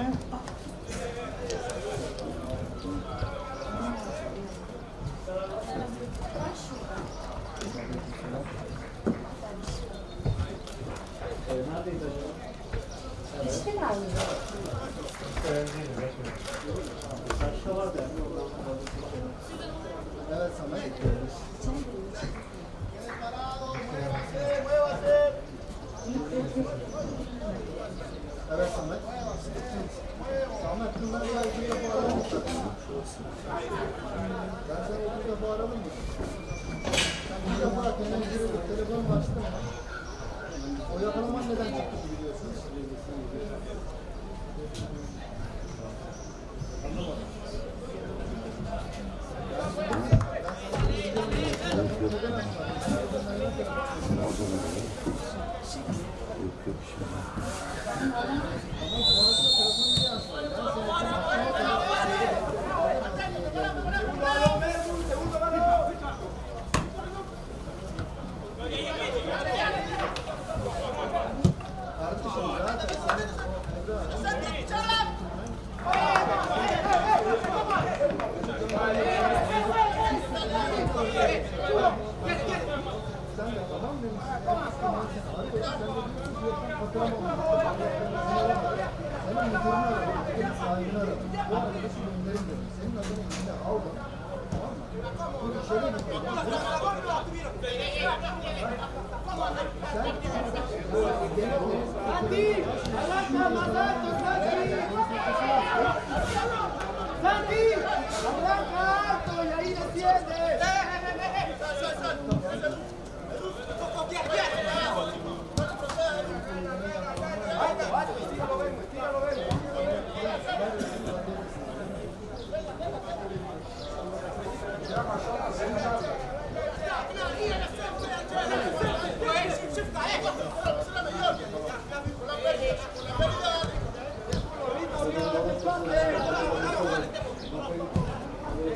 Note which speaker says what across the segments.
Speaker 1: Neredeydi acaba?
Speaker 2: İşte geldi.
Speaker 1: Başka vardı yani.
Speaker 3: Evet, sana ekliyoruz. Evet Samet. Samet bunlar ya iki defa aradım mı? Ben sana iki defa aradım mı? Sen bir defa telefonu açtın mı? O yakalaman neden çıktı biliyorsunuz? Anlamadım.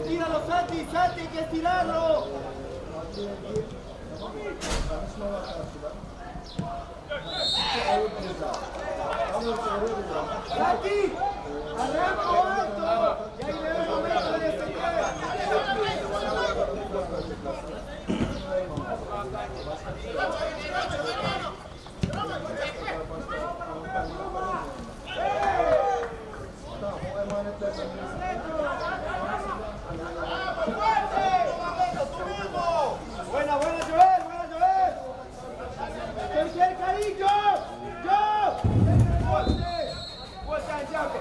Speaker 4: Tíralo, Santi, Santi, hay que estirarlo. Santi, arranco alto. Y ahí viene el momento de defender. Buena, buena, Joel, buena, Joel. Tercer Carillo. Yo. Fuerte, fuerte, Santiago.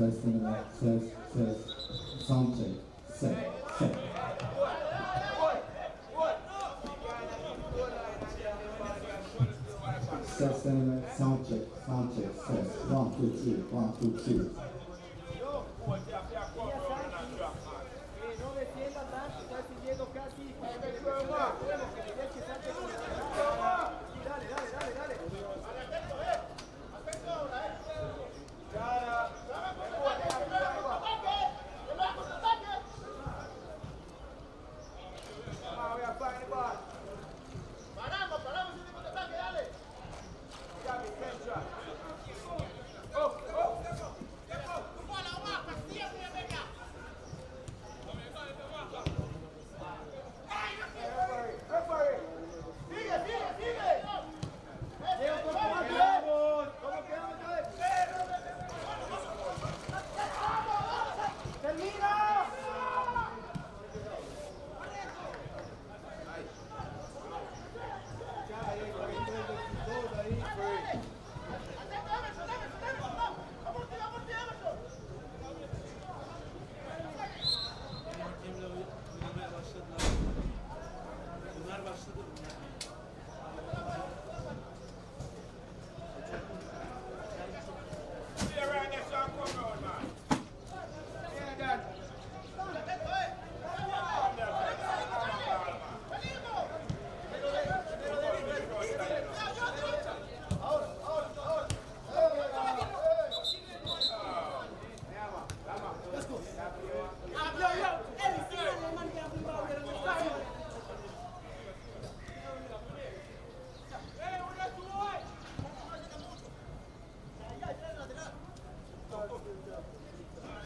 Speaker 5: Ses deneme, ses. Sound check. Set. Ses deneme, sound check, ses. 1, 2, 3, 1, 2, 3.
Speaker 4: No defienda tanto, está siguiendo casi. Tienes que estar dale.
Speaker 3: Paramos, ese tipo de ataque, dale.
Speaker 1: Bunlar başladı bunlar.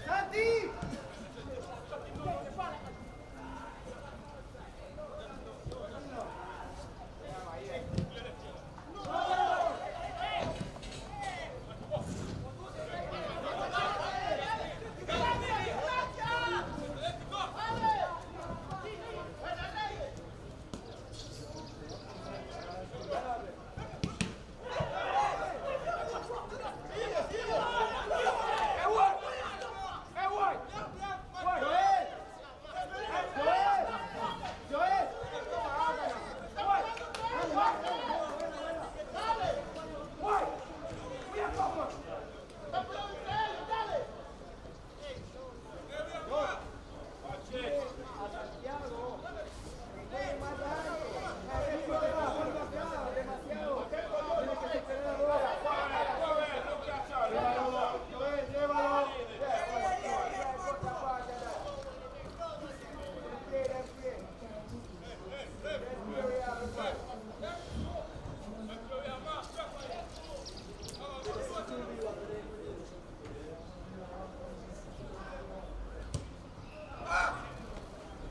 Speaker 4: ¡Santi!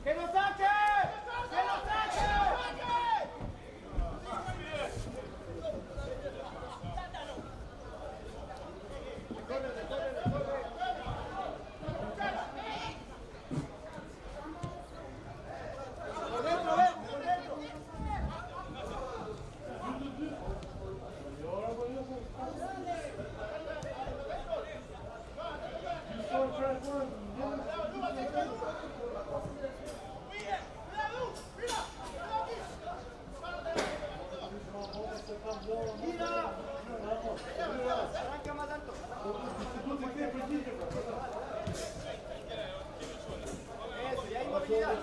Speaker 4: ¡Que lo saque! ¡Que lo saque! Por dentro, por dentro. Mira. Arranca más alto. Eso, y hay movilidad.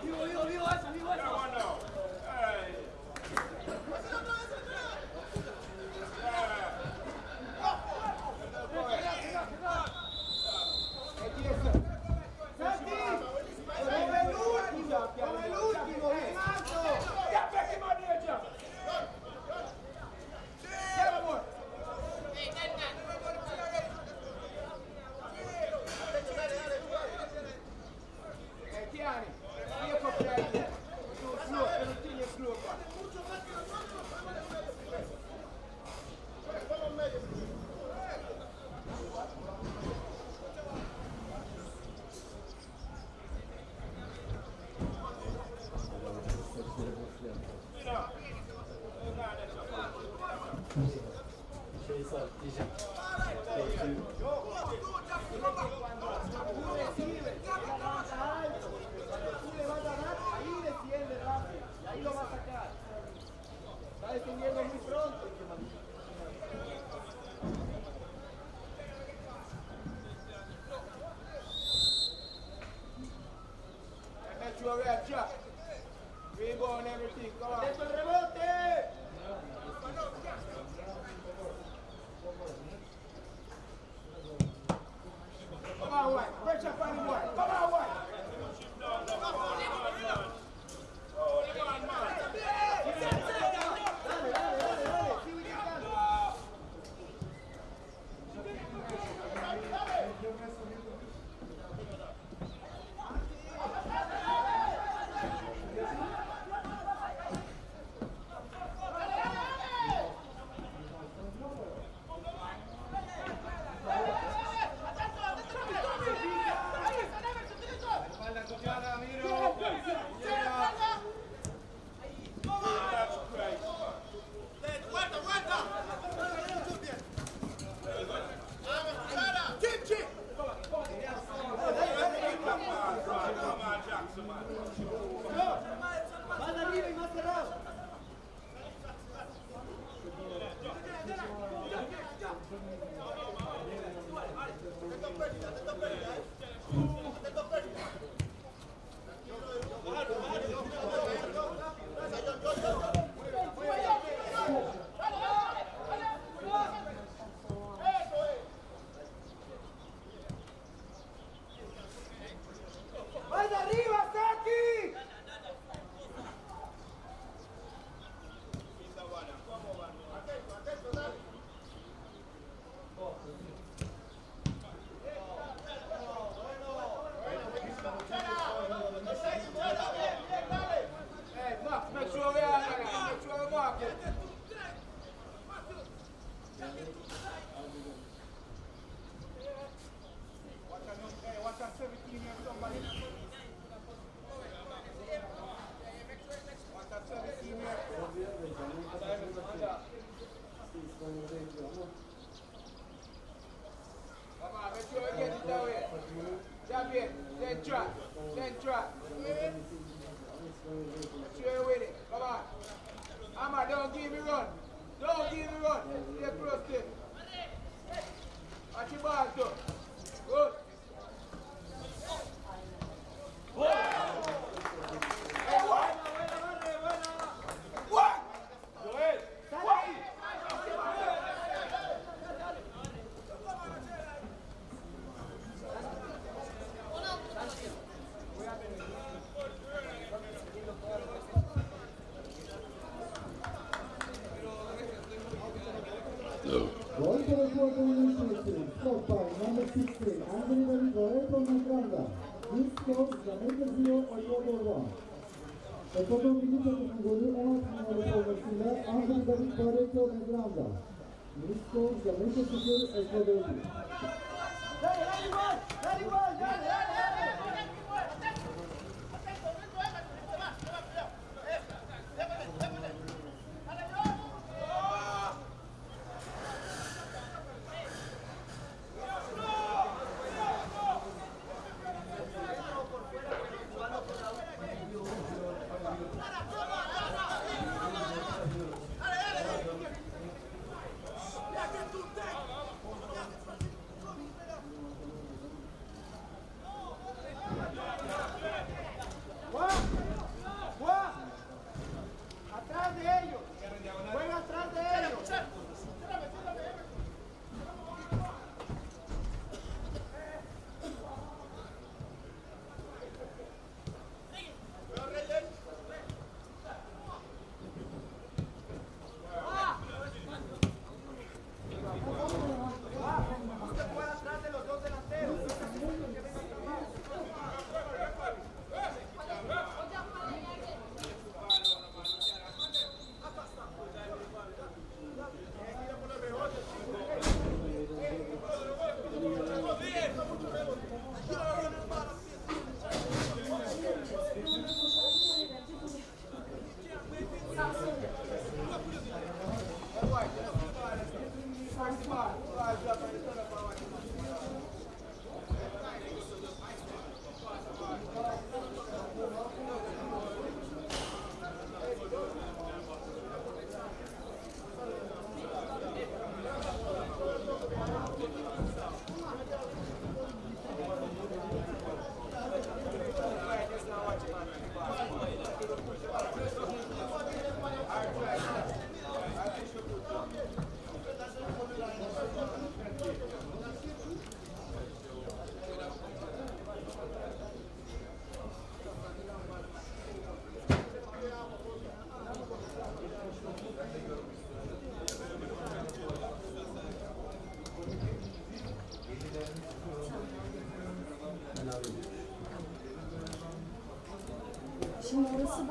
Speaker 4: Vivo eso. Santi, con el último, Renato. Ya pe que maneja. Ya amor. Tiani, io potrei non tieni il blu qua.
Speaker 1: Diyeceğim. Bekliyorum.
Speaker 4: Tú le vas a dar, ahí defiende rápido, y ahí lo va a sacar. Está defendiendo muy pronto. Make sure we are trapped. Rebound everything, come on. ¡Eso el rebote! Come on, White. Pressure upon him, White. Come on, White. Más arriba y más cerrado. ¡Más arriba, Saki! Hey, Max, make sure we are there. Make sure we mark it. Watch out 17 here, somebody. Watch out 17 here. Come on, make sure we get it that way. Champion, then track. Then track. Make sure you're with it. Come on. Amma, don't give me run. Don't give me run. Stay close to it. Watch your ball, too. Good. Hey, what? What? Joel. What?
Speaker 5: Gol for the quarter initiation. Stop by number 16, Anthony David from Negranda. This score is Jamaica 0, Ecuador 1. Ecuador milli takımının golü 16 numaralı formasıyla Anthony David Barreto Negranda. This score is Jamaica 0, Ecuador 1.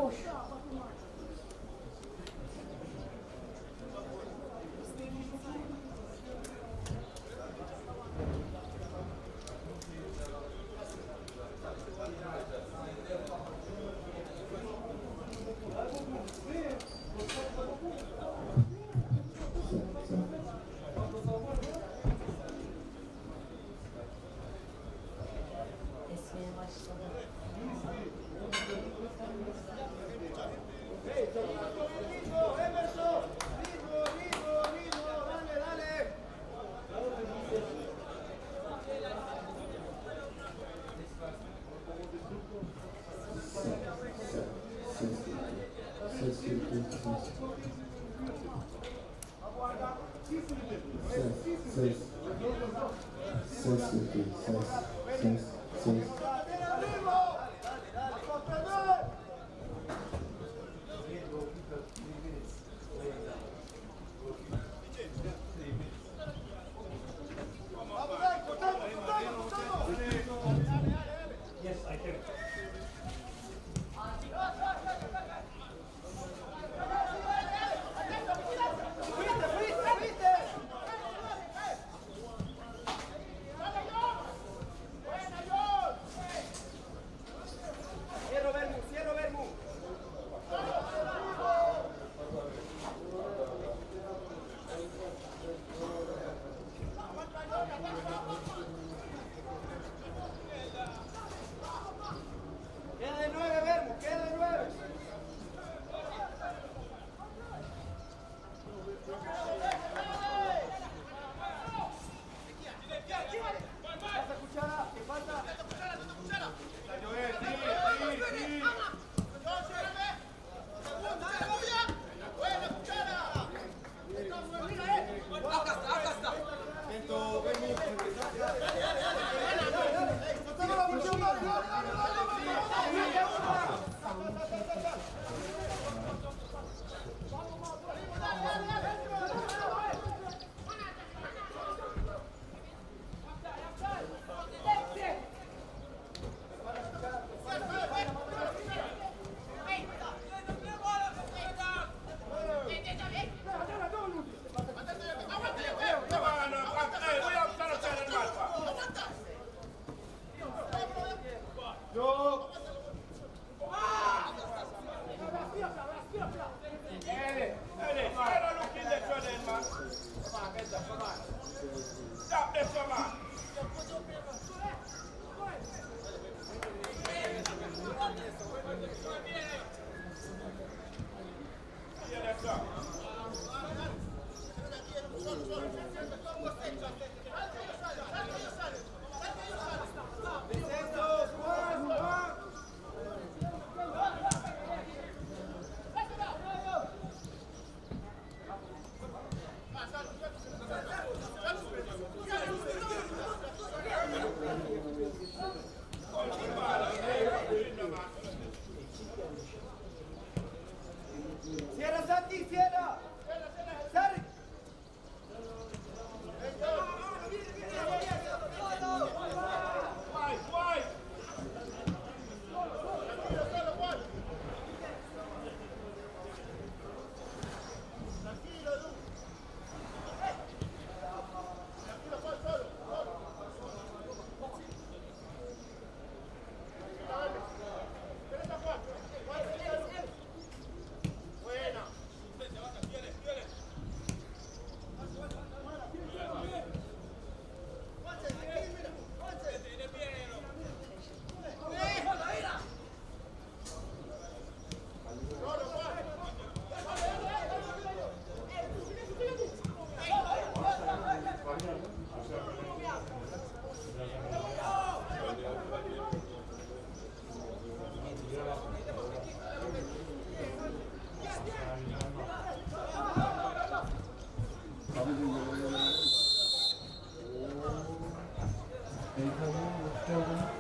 Speaker 2: boş. Esmeye başladı.
Speaker 4: Hey, seguimos con el ritmo, Emerson. Ritmo, ritmo, ritmo. Dale, dale. Dale, al ritmo. A sostener. Vamos, dale, cortamos, cortamos, cortamos.
Speaker 1: Yes, I can.
Speaker 4: Fuiste, fuiste, fuiste. Cierro Bermu, cierro Bermu. Queda de 9, Bermu, queda de 9. ¿Qué pasa, Cuchara? ¿Qué pasa?
Speaker 6: Stop this one, man. Yeah, that's up.
Speaker 4: Descensos, Juan, Juan. Cierra, Santi, cierra. Sarri.
Speaker 6: Why?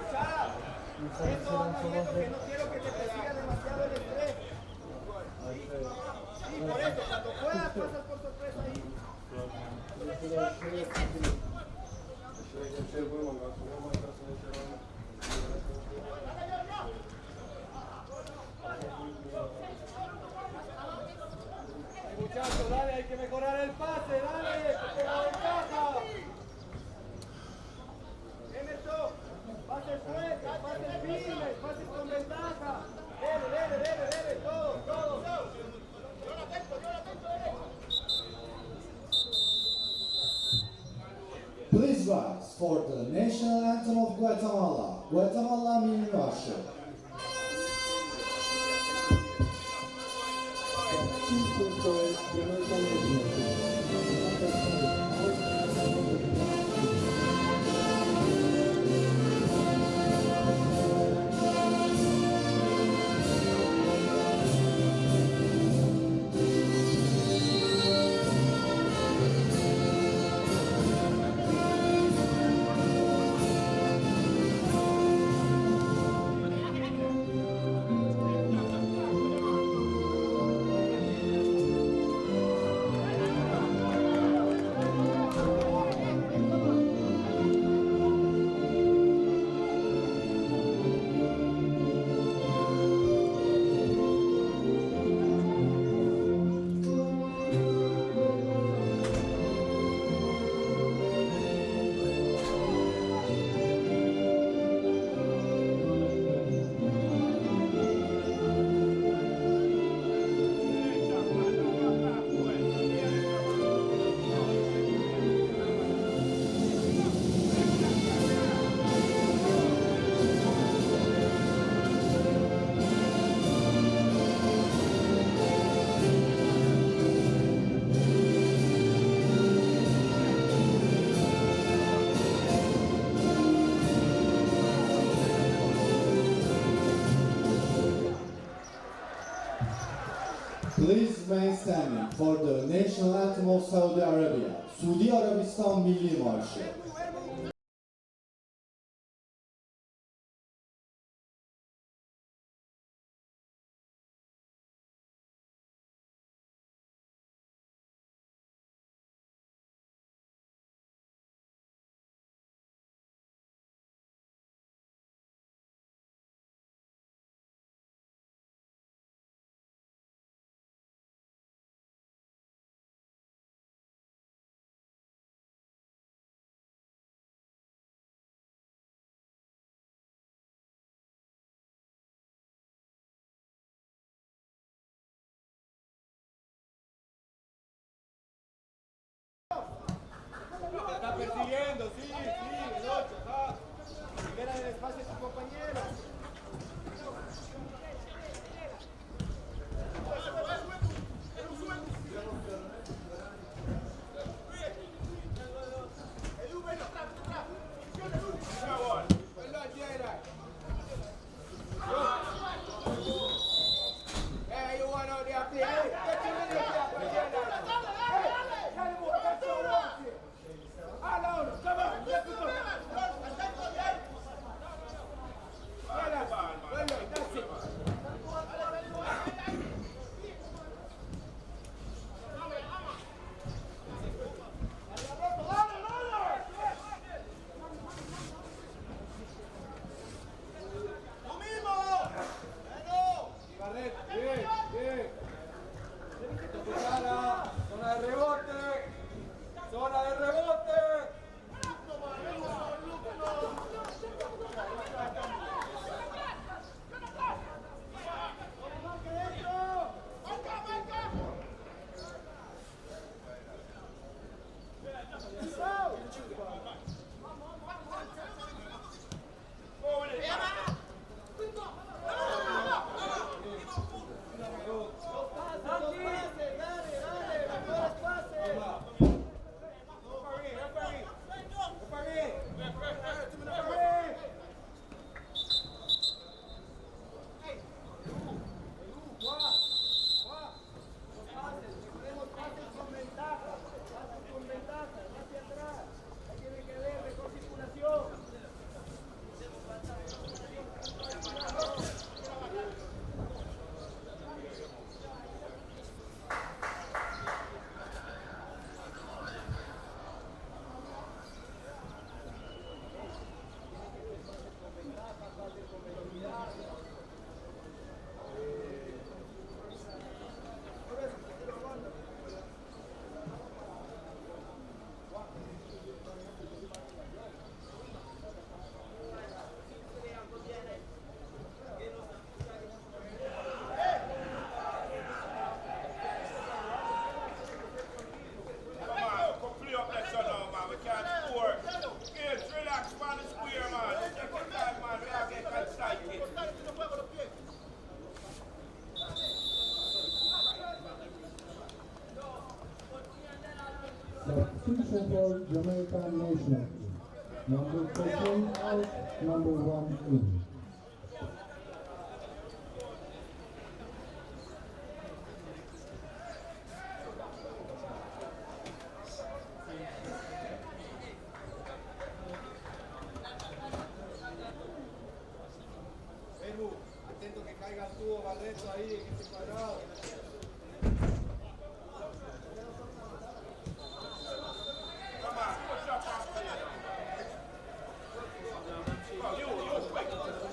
Speaker 4: Chara, esto anda viendo que no quiero que te persiga demasiado el estrés. Sí, por eso, cuando puedas pasas por sorpresa ahí. muchachos, dale, hay que mejorar el pase, dale, que tenga ventaja. Emerson, pases fuertes, pases firmes, pases con ventaja. Dele, todo.
Speaker 5: Please rise for the national anthem of Guatemala. Guatemala Milli Marşı. Please remain standing for the national anthem of Saudi Arabia. Suudi Arabistan Milli Marşı. Substitution for Jamaican national team. Number 13 out, number 1 in.
Speaker 4: Perú, atento que caiga el tubo Barreto ahí, en ese cuadrado.
Speaker 6: Come on, push up on the leg. Well, you quick.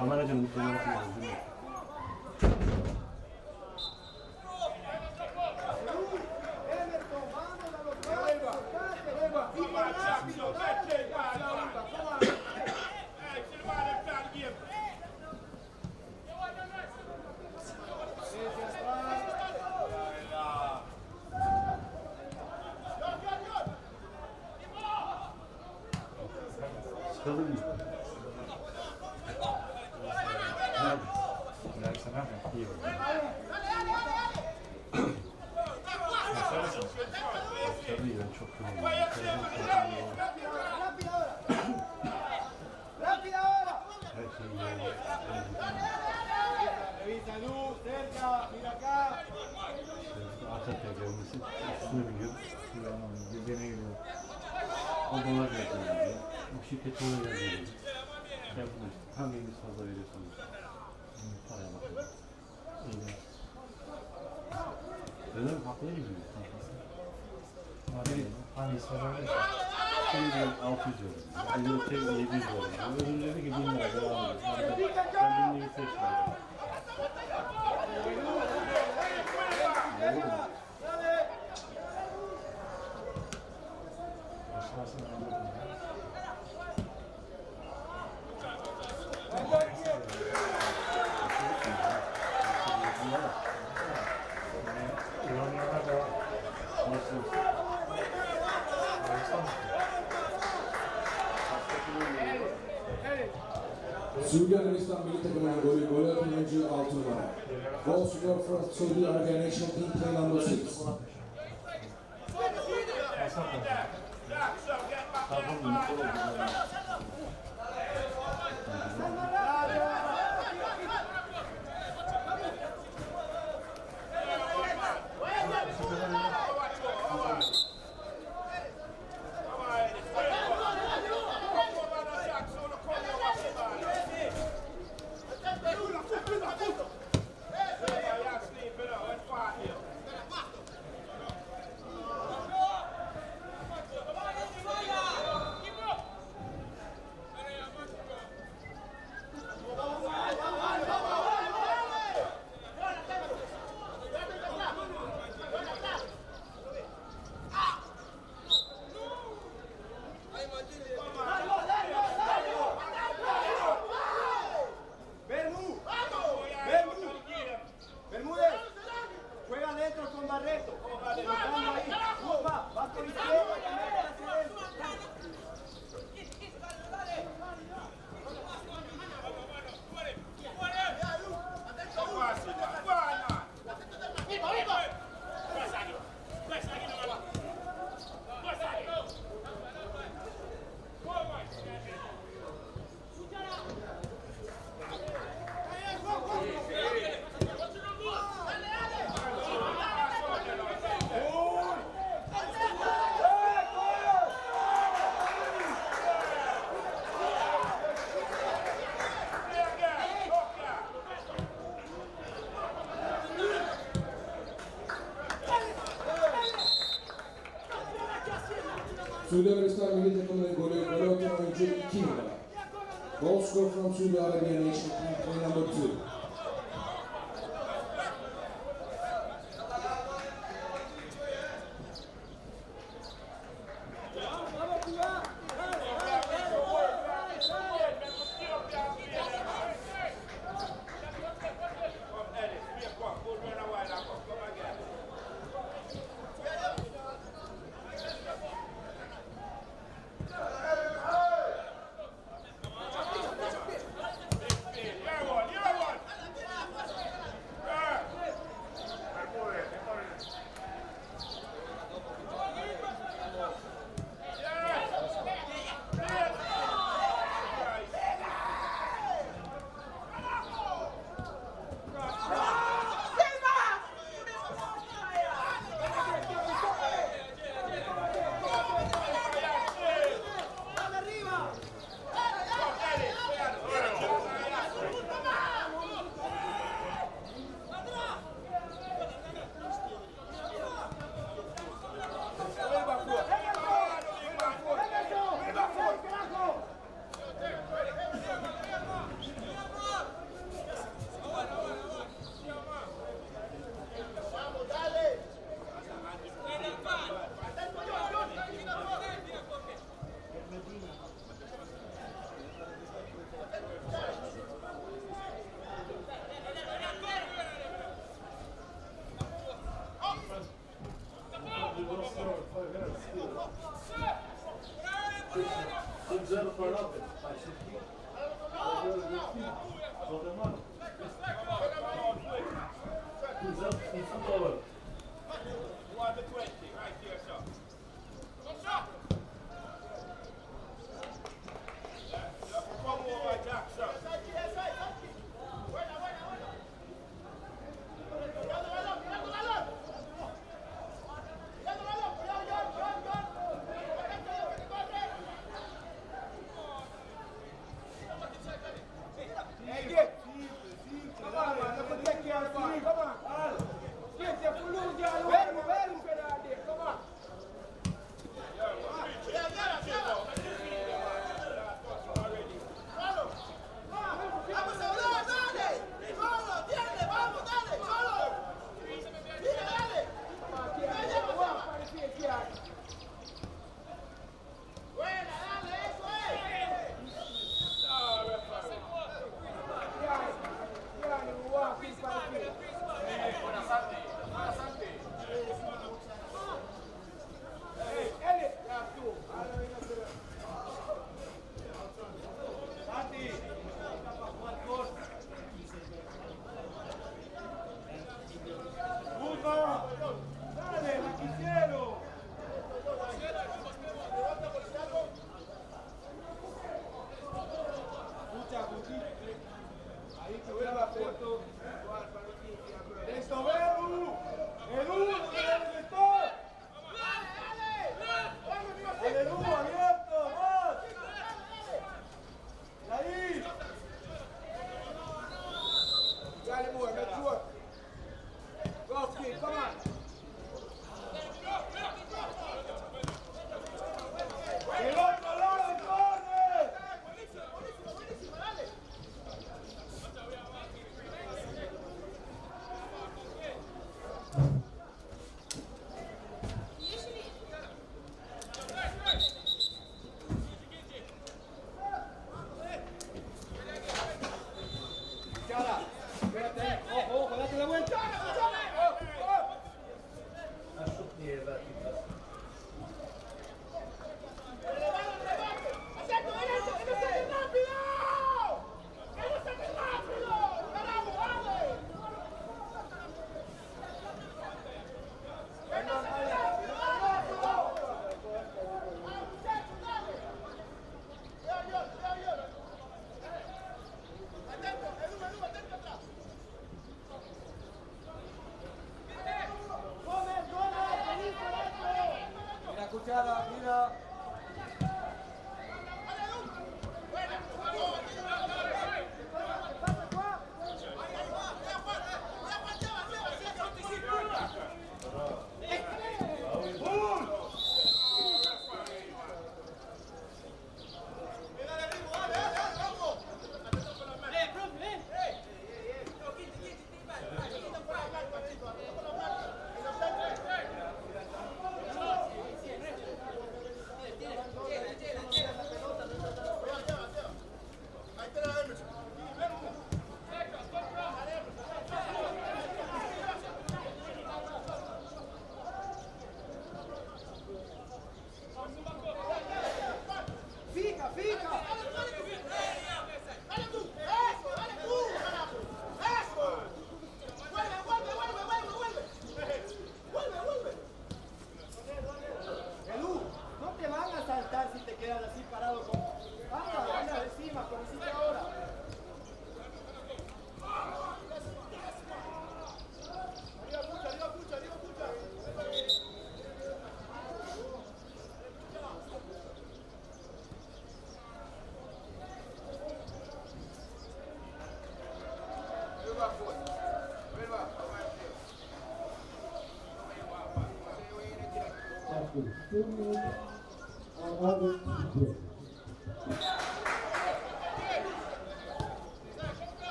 Speaker 1: Kameracının numarası var.
Speaker 4: Emerson, vamos a los brazos, tocate, sigue rápido, dale, hacia arriba, toma.
Speaker 6: Hey, see the man them trying to give.
Speaker 4: Desde atrás.
Speaker 1: Sıkıldın mı? Bıraksan abi. İyi oldu. Tabii ben çok yoruldum.
Speaker 4: Rápido ahora. Rápido ahora.
Speaker 1: Her şeyi yiyorum.
Speaker 4: Revisa luz, cerca, mira acá.
Speaker 1: Arka tekerlemesi üstüne biniyor. Yüzene giriyor. O dolar yapıyor. Bu şirket ona yazıyor. Ben bunu hanginiz fazla veriyorsunuz? Paraya bakın. İyi. Öyle haklıya gidiyor. Hangisi var? Şimdi 600 euro. Öbürü 700 euro. Öbürleri ki 1000 lira devam ediyor. Ben 1000 lirayı seçmiyorum.
Speaker 7: Suudi Arabistan milli takımının gol atan oyuncu 6 numara. Goal scorer for Saudi Arabia national team play number 6.
Speaker 4: Bermúdez, juega adentro con Barreto, tocando ahí, Upa, vas por izquierda y mete hacia adentro.
Speaker 7: Suudi Arabistan milli takımının gol atan oyuncu 2 numara. Goal scorer from Saudi Arabia national team play number 2.
Speaker 1: Hold them up. He's up over.
Speaker 6: 1 to 20, right there, sir. Come over, Jackson.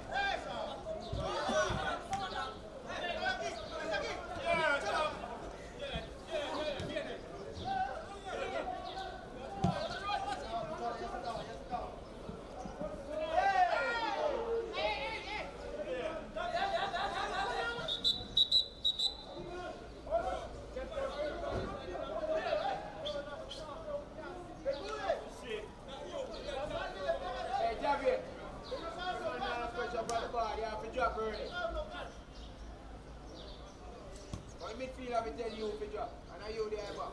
Speaker 4: Hey!
Speaker 6: midfielder will tell you to drop. And are you there, back?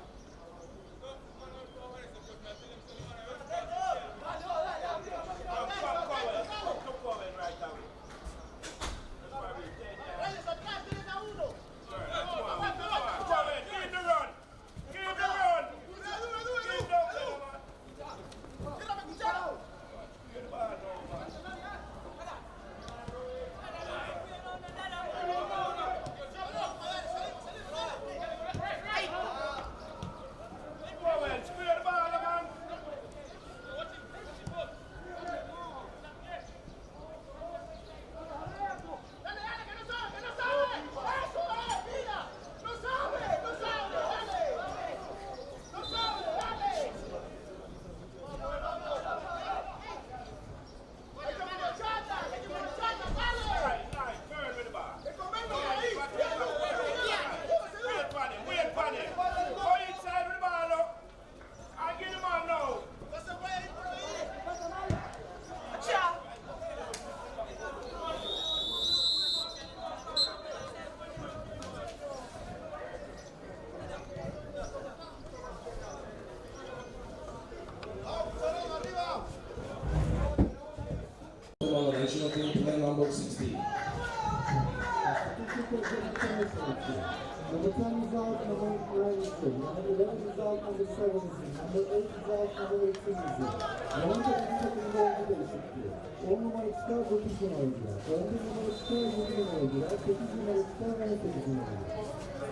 Speaker 7: National team plan number 16.
Speaker 5: Number 10 is out, number 9 is in. Number 11 is out, number 7 is in. Number 8 is out, number 18 is in. Yanında iki takımda oyuncu değişikliği. 10 numara çıkar, 9 numara girer. 11 numara çıkar, 7 numara girer. 8 numara çıkar, 18 numara girer.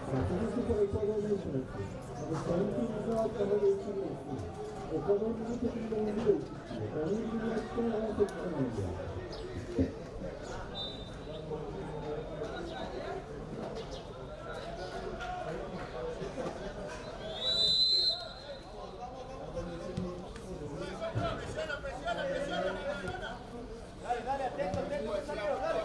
Speaker 5: Saatimiz de Ekvador Nation etti. Number 17 is out, number 18 is in. Ekvador iki takımda oyuncu değişikliği. 11 numara çıkar, 18 numara girer.
Speaker 4: Dale, atento, salero, dale.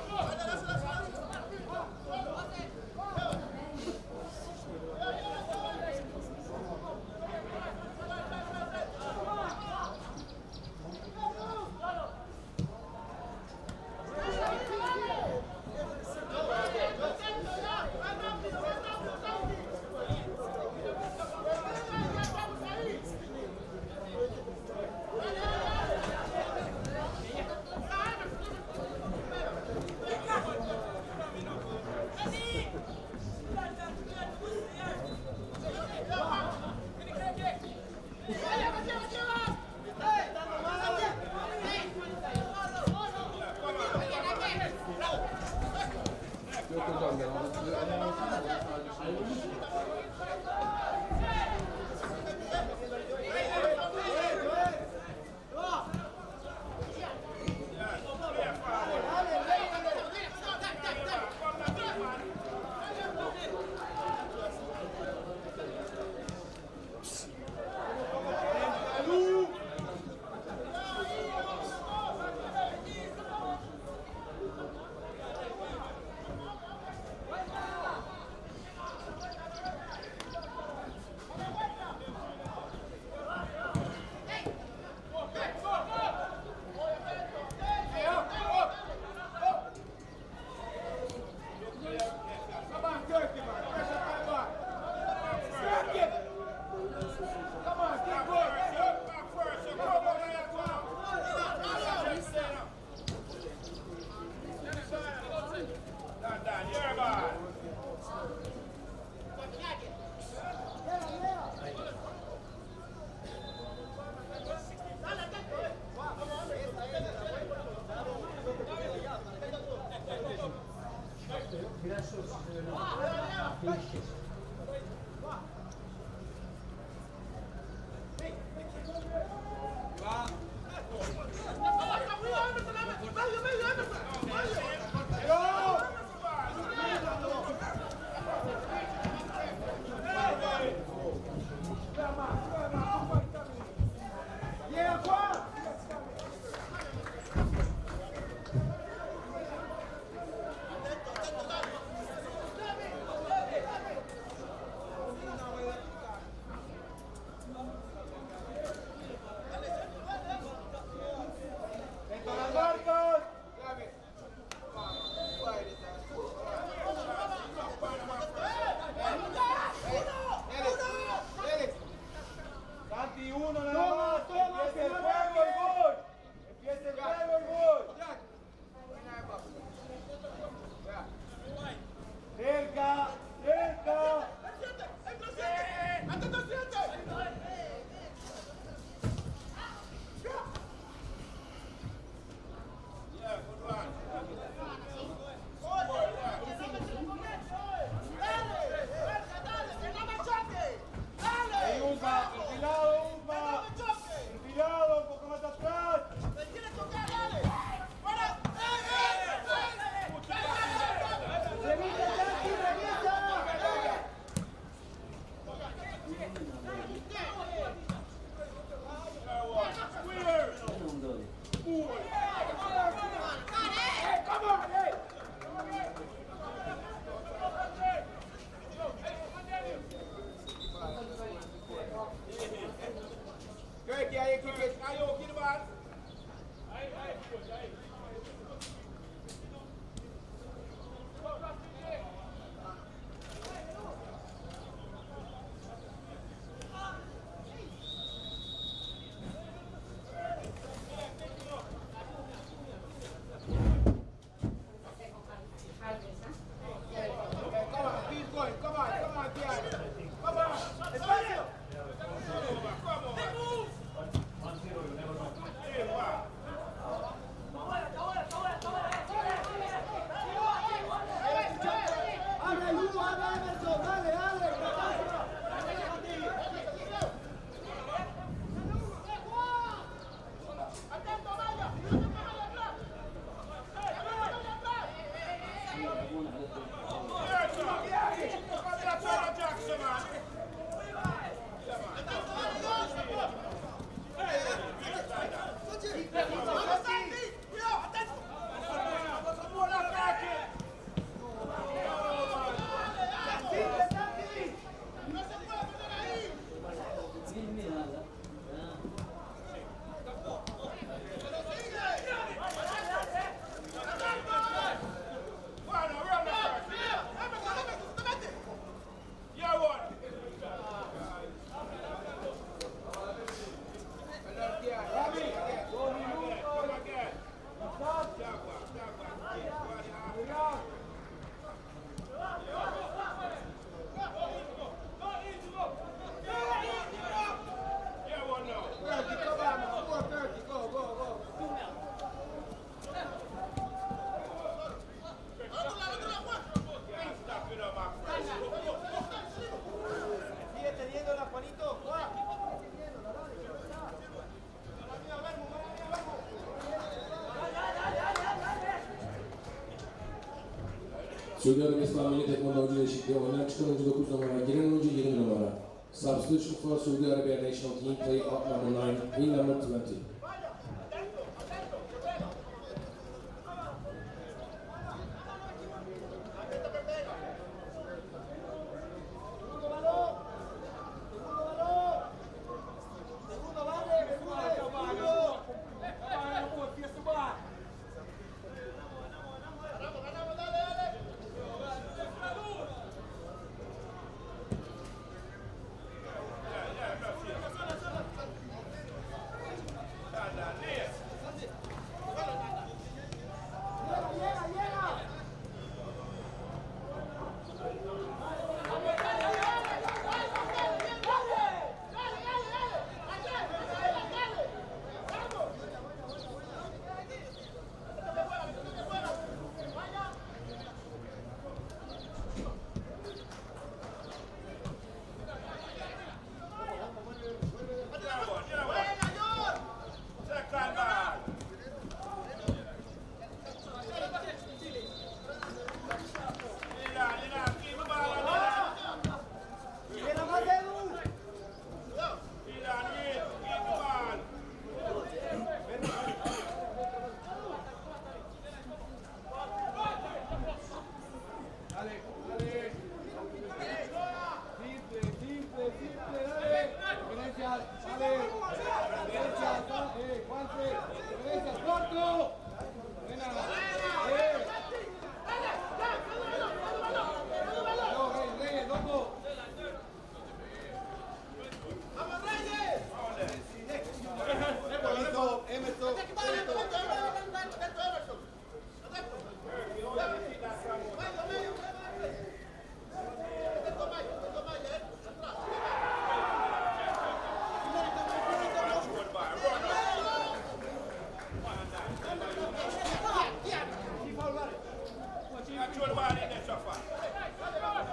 Speaker 7: Suudi Arabistan milli takımında oyuncu değişikliği. Oyundan çıkan oyuncu 9 numara, giren oyuncu 20 numara. Substitution for Saudi Arabia national team play out number 9, in number 20.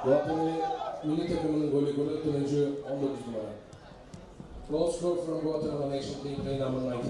Speaker 7: Guatemala milli takımının golü atan oyuncu 19 numara. Goal scored from Guatemala national team play number 19.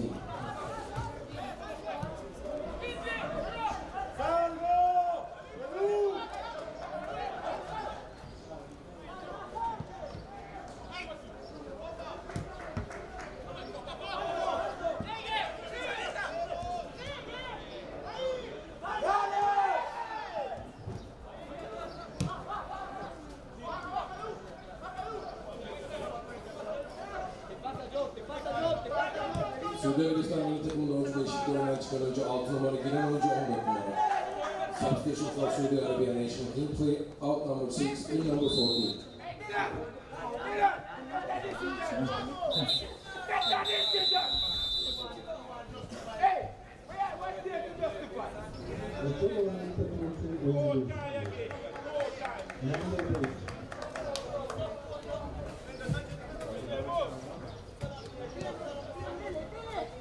Speaker 7: Suudi Arabistan milli takımında oyuncu değişikliği oyundan çıkan oyuncu 6 numara, giren oyuncu 14 numara. Substitution for Saudi Arabia national team play out number 6, in number 14.
Speaker 5: Rakip olan milli takım için oyuncu değişikliği. Number 8.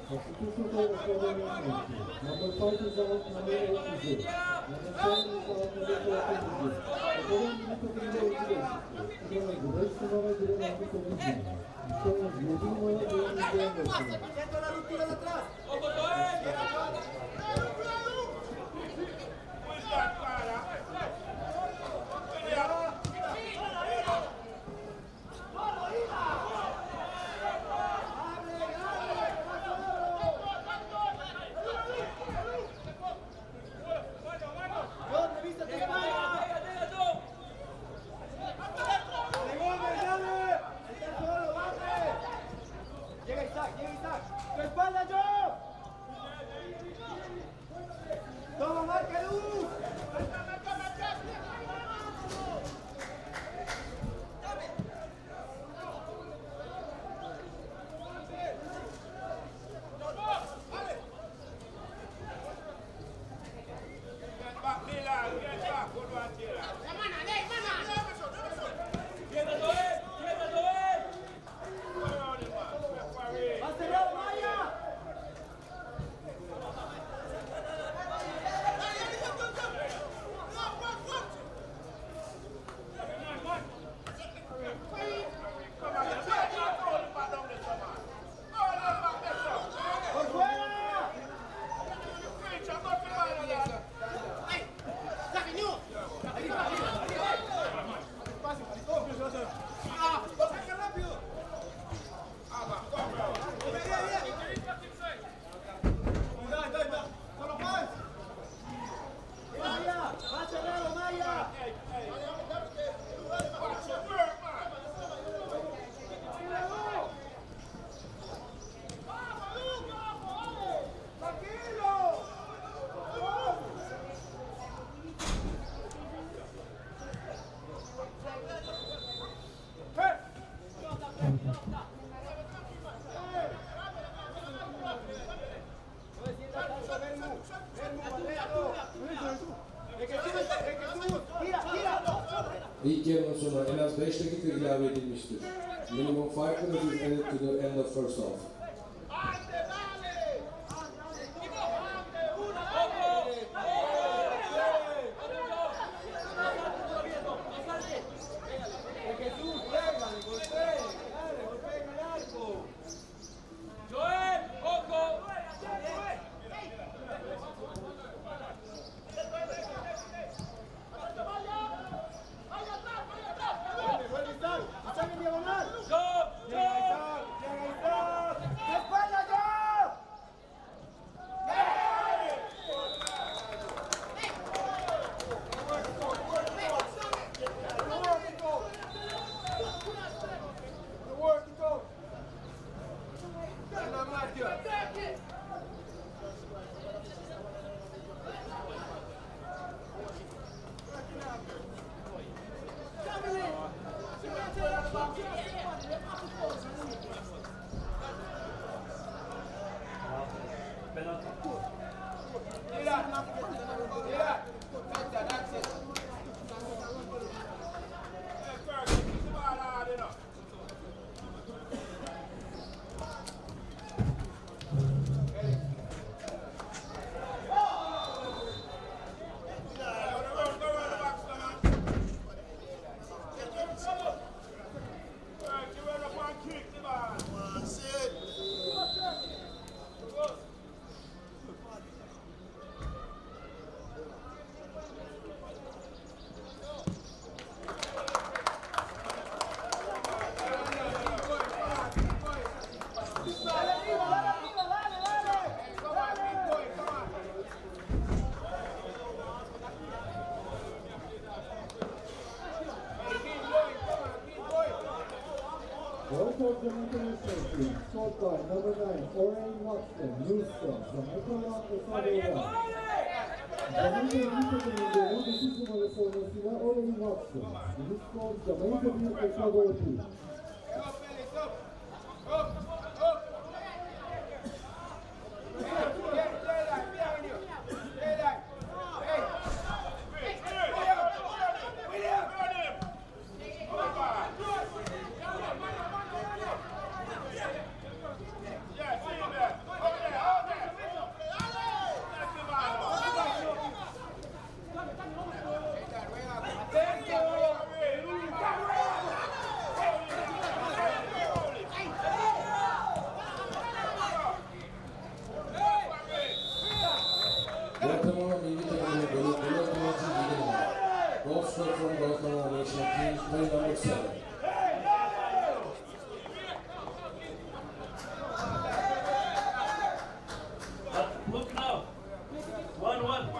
Speaker 5: Substitution for Australian national team. Number 5 is out, number 8 is in. Number 7 is out, number 14 is in. Australian milli takımında oyuncu değişikliği. İki oyuncu 5 numara, giren oyuncu 9 numara. İki oyuncu 7 numara, giren oyuncu 14 numara.
Speaker 4: Siento la ruptura de atrás. Llega Isaac, llega Isaac. ¡Tu espalda, Joe!
Speaker 7: İlk yarının sonuna en az 5 dakika ilave edilmiştir. Minimum 5 minutes is added to the end of first half.
Speaker 5: Also Jamaica National Team, scored by number 9, Orain Watson, Houston, Jamaica Rock Ecuador. Jamaica milli takımında 19 numara formasıyla Orain Watson. This scored Jamaica 1, Ecuador 2.
Speaker 7: Guatemala milli takımının golü Guatemala 7 numara. Goal scored from Guatemala National Team, play number 7.
Speaker 1: Look now. 1-1.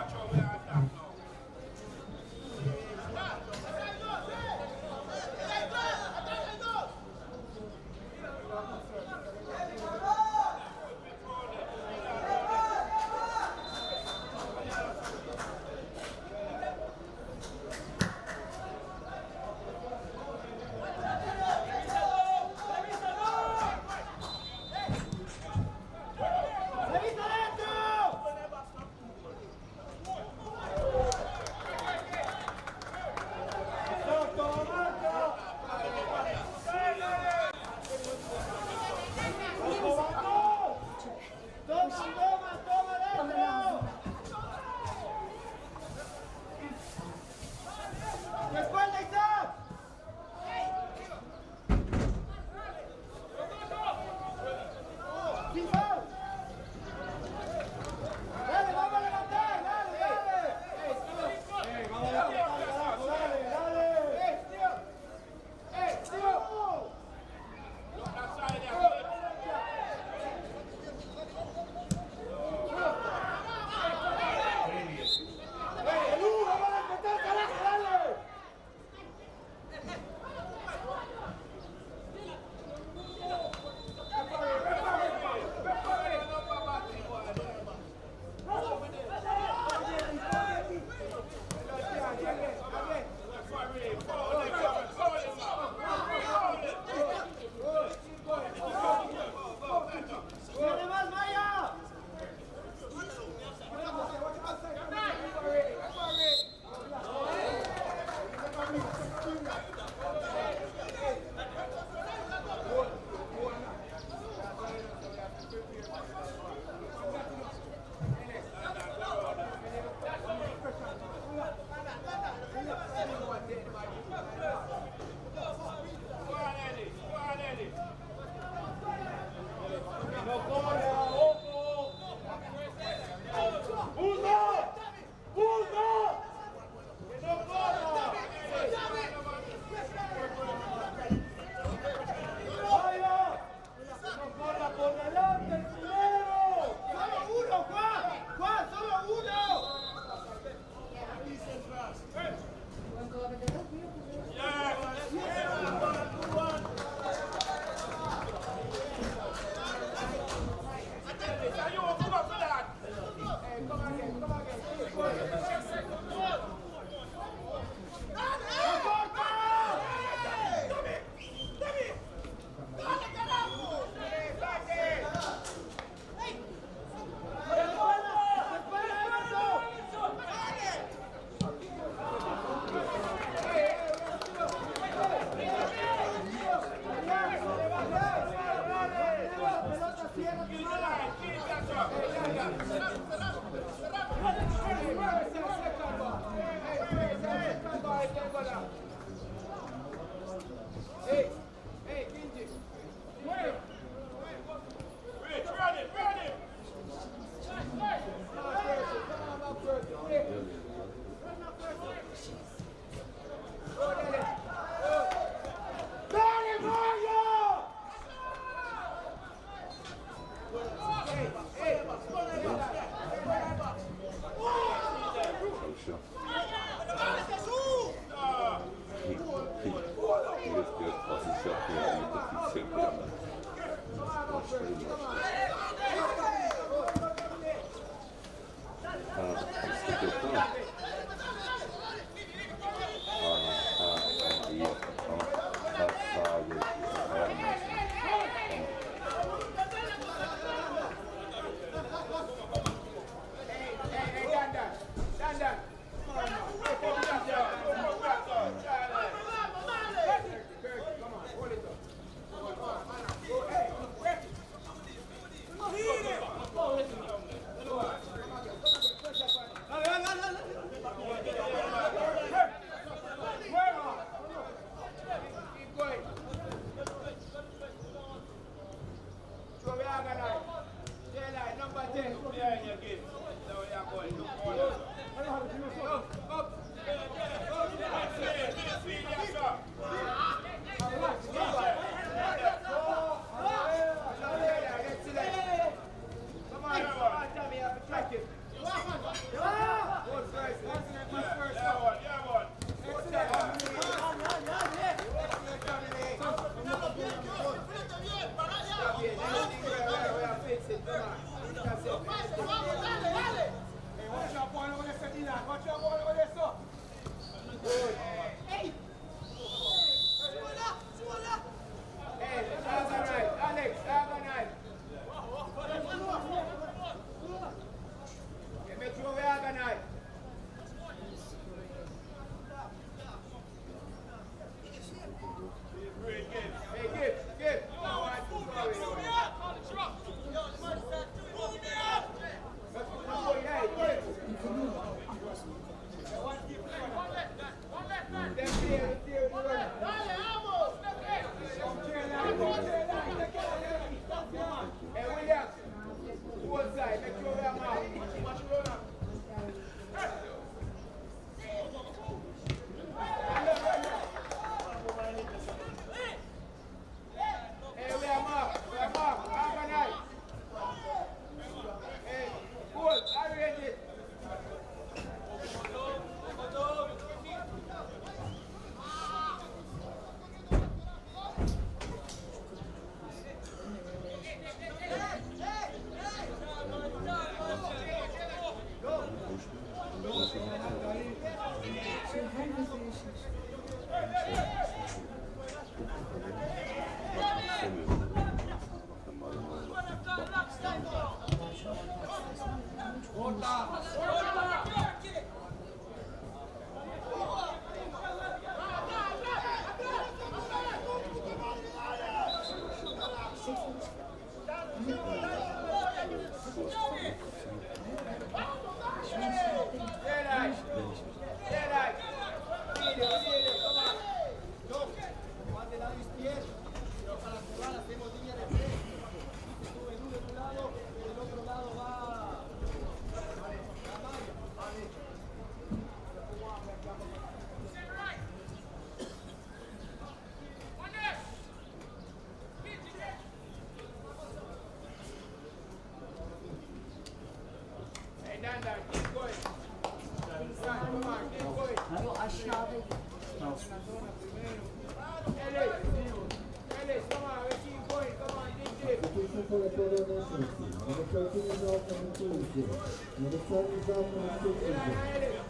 Speaker 6: Ellis, come on, let's keep going. Come on, dig.
Speaker 5: Substitution for Ecuador national team. Number 13 is out, number 2 is here. Number 7 is out, number 6 is here.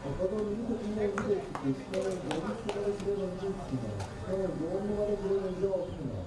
Speaker 5: Ecuador milli takımına önce de eksikliyor. Sınavın 13 numara giren önce 3 numara. Sınavın 10 numara giren önce 6 numara.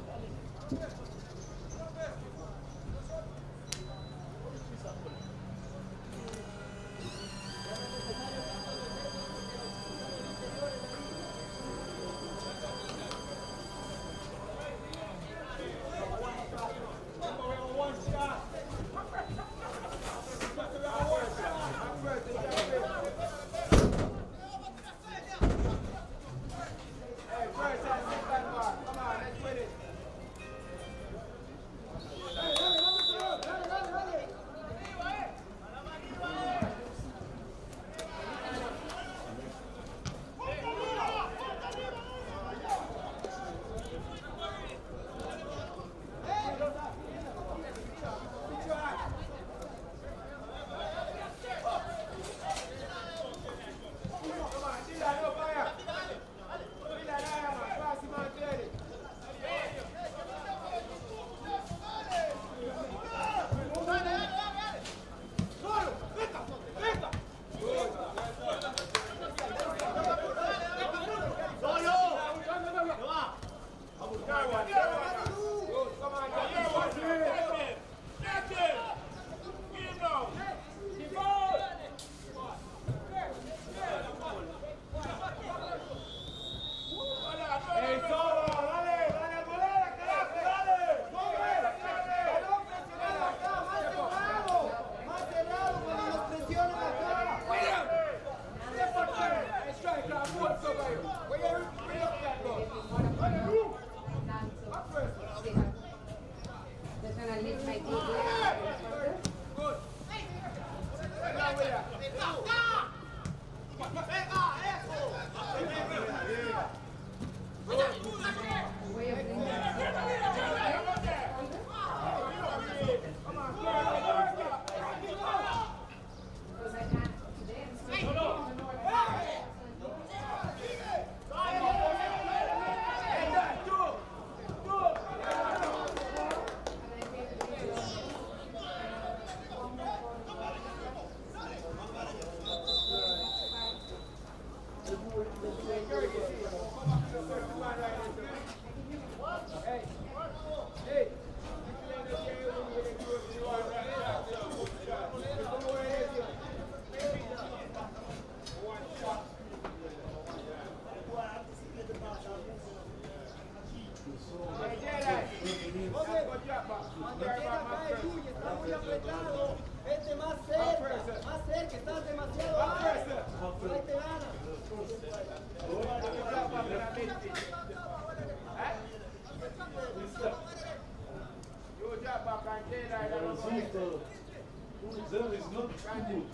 Speaker 1: Them is not too good.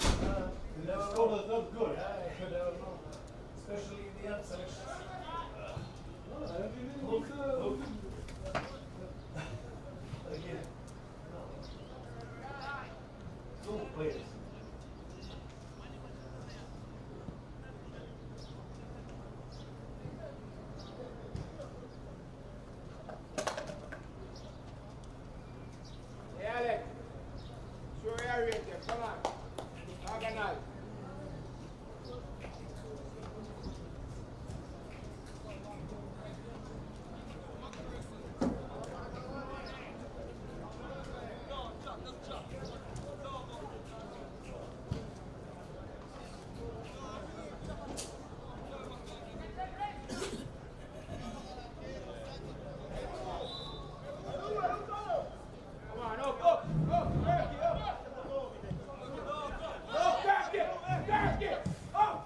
Speaker 1: The score is not good.
Speaker 8: Especially in the young selections.
Speaker 1: Again. Two players.
Speaker 6: Hey, Alex. Show your rating. Come on. Organize. Come on, up, up, up, back it up. Up, back it, up.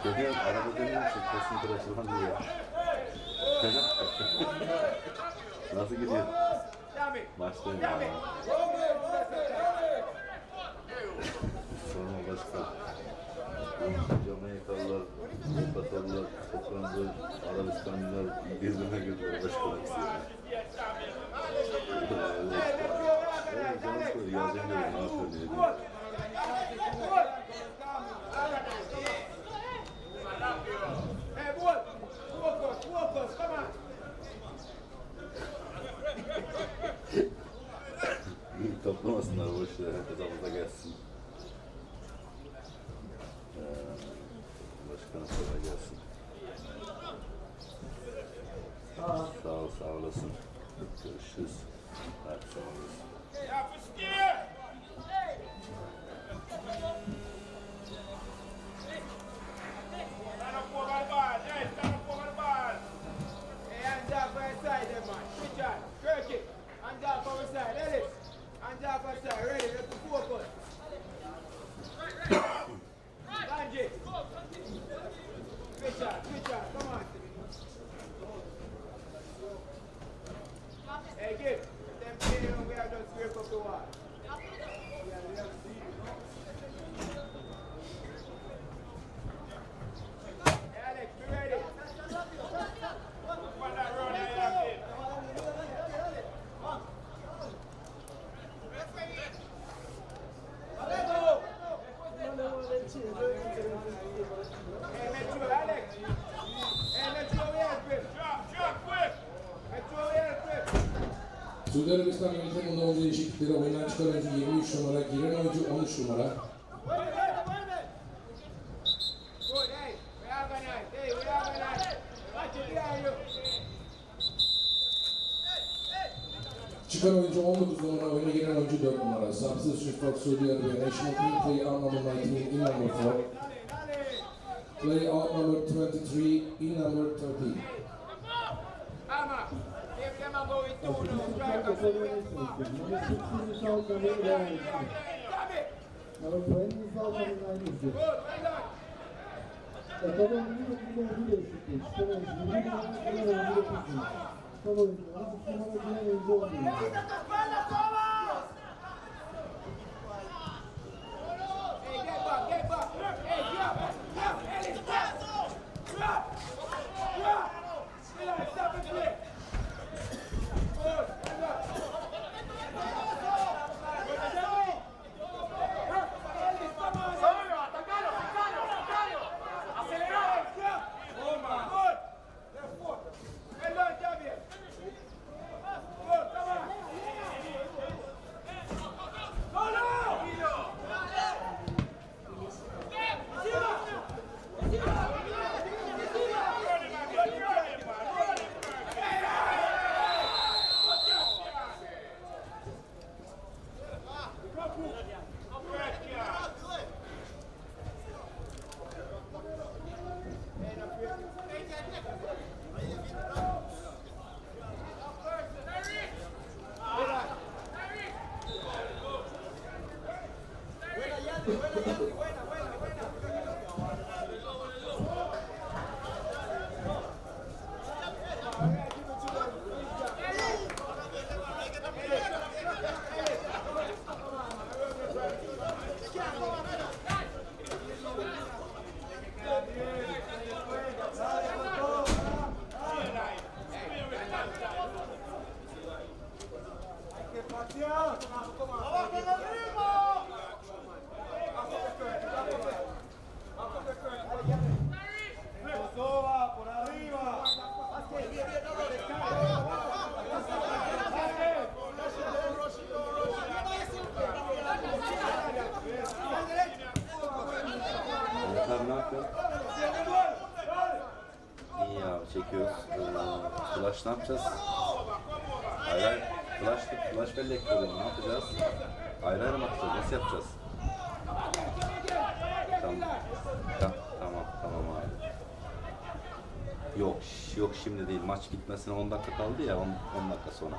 Speaker 1: Dönüyor, araba dönüyor, kesin tıraşı falan diyor. Nasıl gidiyor? Başlayın ya. Sorma başka. Jamaikalılar, Katarlılar, Topranlılar, Arabistanlılar birbirine götürüyor başka hepsi ya. Canım söylüyor, yazayım diyorum, ne yapıyor diye. Toplamasınlar boş ver, herkes amuza gelsin. Başkanım kolay gelsin. Sağ ol, sağ olasın. Görüşürüz. Hadi sağ olasın.
Speaker 7: Suudi Arabistan yönetiminde oyuncu değişiklikleri oyundan çıkan oyuncu 23 numara, giren oyuncu 13 numara. Çıkan oyuncu 19 numara, oyuna giren oyuncu 4 numara. Substitution for Saudi Arabia National Team, play out number 19, in number 4. Play out number 23, in number 13.
Speaker 5: Number 20 is out coming 9 is good. Tabii oyuncu değişikliği. Çıkan oyuncu 20 numara, giren oyuncu 9 numara. Tabii oyuncu 13 numara, giren oyuncu 10 numara.
Speaker 6: Stop and play. Good.
Speaker 8: Abi ne yapıyorsun? İyi abi çekiyoruz. Flash ne yapacağız? Hayır. Flash bellek koyalım. Ne yapacağız? Ayrı mı atacağız? Nasıl yapacağız? Tamam abi. Yok şimdi değil. Maç bitmesine 10 dakika kaldı ya 10 dakika sonra.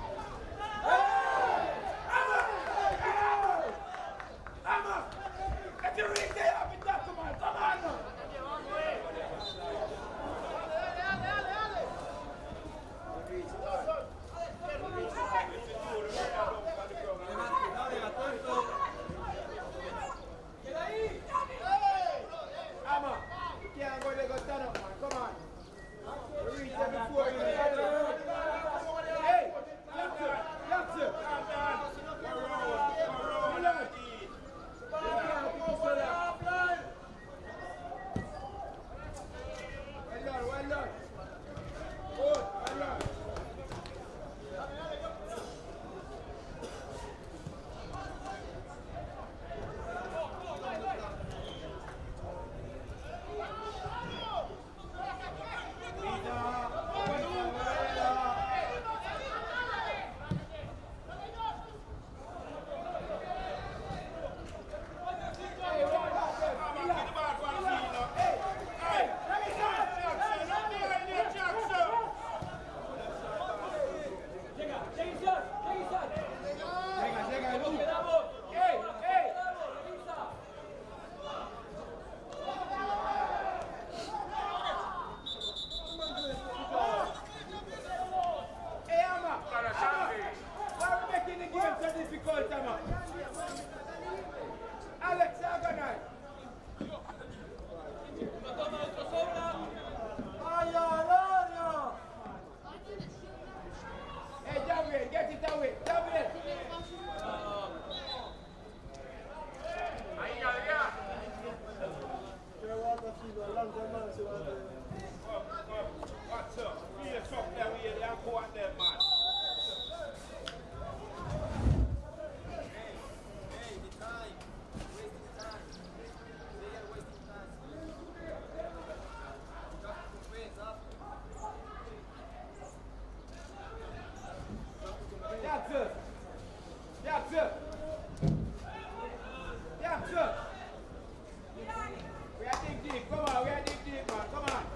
Speaker 6: We are deep, come on, we are deep, man, come on.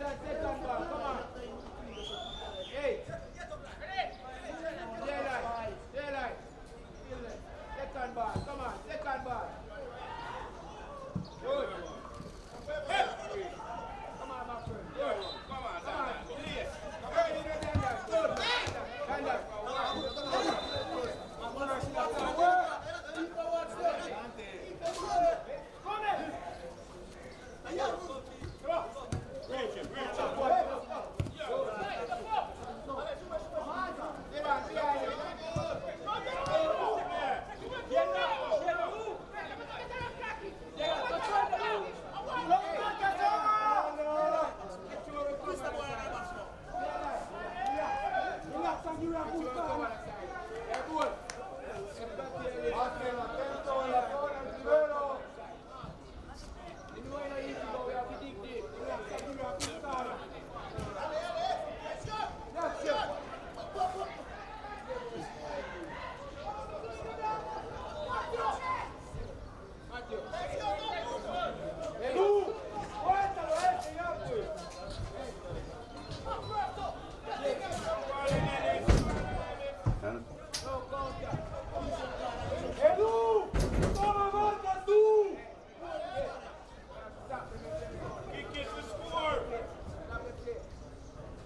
Speaker 6: second ball. Come on. 8. Daylight. Second ball. Come on. Second ball. Good. Come on, my friend. Good. Come on. Please. Good. Stand up.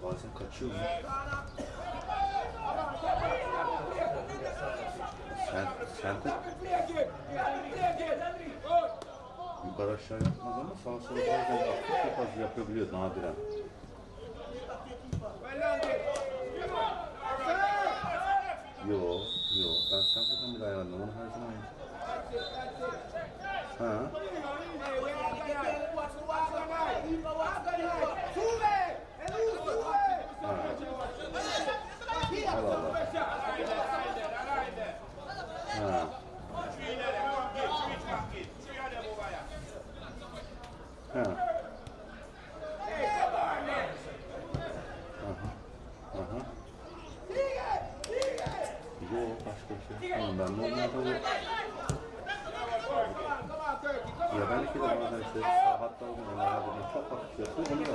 Speaker 8: Bazen kaçıyor mu? Sen yukarı aşağı yapmaz ama sağa sola bazen aktif çok az yapabiliyor nadiren. Yo. Ben Stanford'dan bile ayarladım. Onu her zaman yapıyorum. Ha. Allah Allah. Ha. Ha. Aha. Yok başka bir şey. Tamam ben normalde o... Ya belki de bazen işte sağ hatta olmayan arabanın çok hafif yapıyor. Bunu da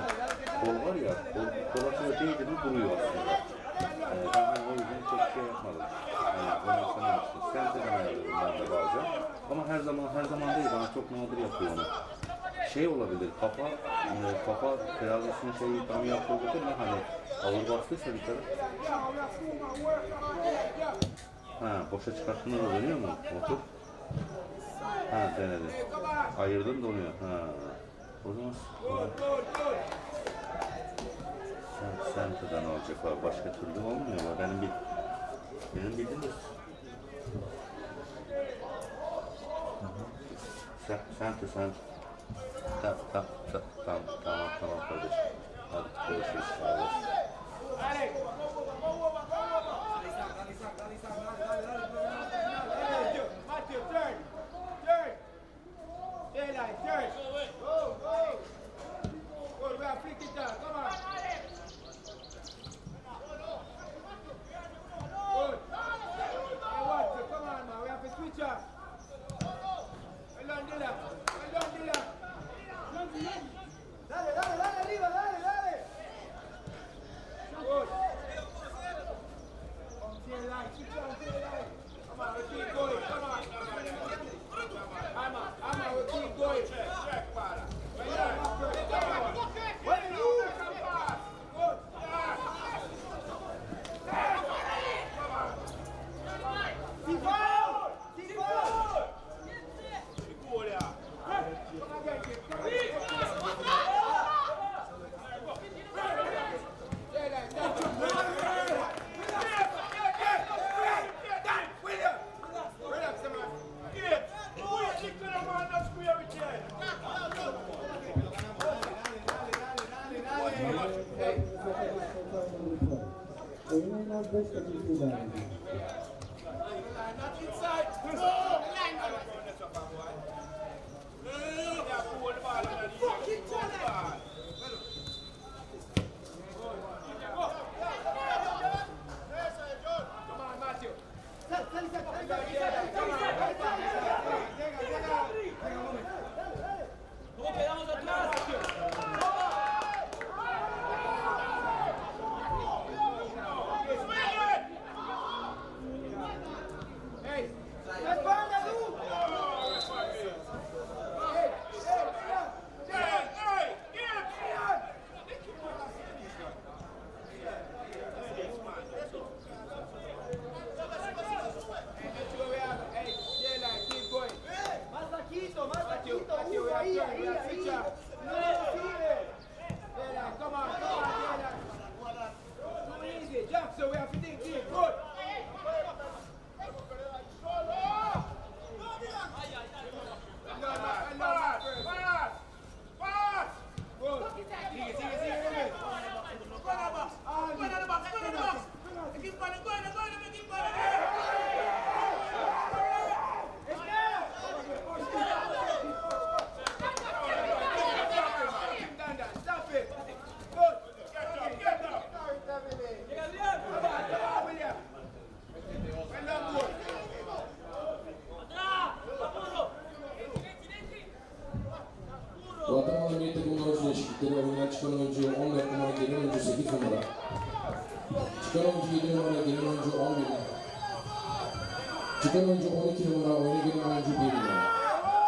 Speaker 8: kol var ya, kol açıda değdi mi duruyor aslında. Ben o yüzden çok şey yapmadım. Onu istememiştim. Sen de ayarladım ben de bazen. Ama her zaman değil, bana çok nadir yapıyor onu. Şey olabilir, kafa terazisinin şeyi tam yapıldı mı hani ağır bastıysa bir kere. Ha, boşa çıkarttığında da dönüyor mu motor? Ha, denedim. Ayırdım donuyor. Ha. O zaman Sente'den olacak var. Başka türlü olmuyor ama benim bildiğim de Sente. Tamam kardeşim. Hadi görüşürüz. Sağ olasın.
Speaker 5: Oyunun az 5 dakika ilerledi.
Speaker 7: milli takımlar oyuncu değişiklikleri oyundan çıkan oyuncu 14 numara, gelen oyuncu 8 numara. Çıkan oyuncu 7 numara, gelen oyuncu 11 numara. Çıkan oyuncu 12 numara, oyuna gelen oyuncu 1 numara.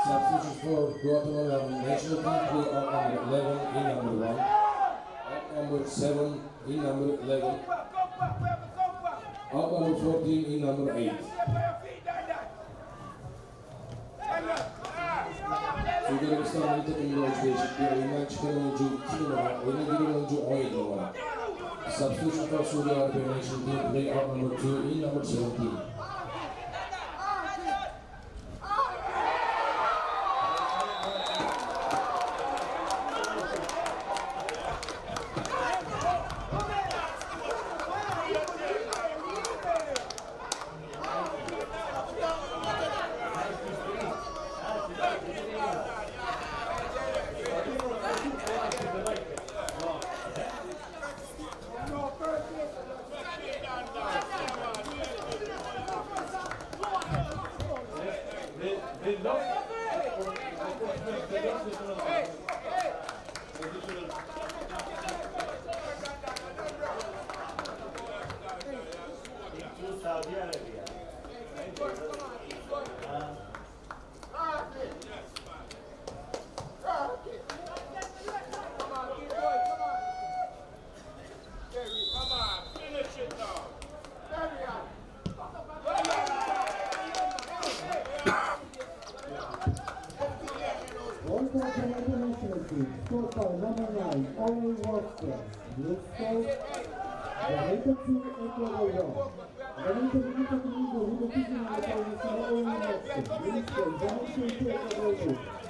Speaker 7: Substitution for Guatemala national team play out number 11 in number 1. Out number 7 in number 11. Out number 14 in number 8. Suudi Arabistan milli takımında oyuncu değişikliği oyundan çıkan oyuncu 2 numara, oyuna giren oyuncu 17 numara. Substitution for Saudi Arabia national team play out number 2 in number 17.
Speaker 1: Saudi Arabia.
Speaker 6: Come on, finish it now.
Speaker 5: World Cup International Team, scored by number 9, Owen Watson. Blue scored, Jamaica 2, Ecuador 1. Jamaica milli takımının golü 9 numaralı formasıyla Owen Watson. Blue scored, Jamaica 2, Ecuador 1.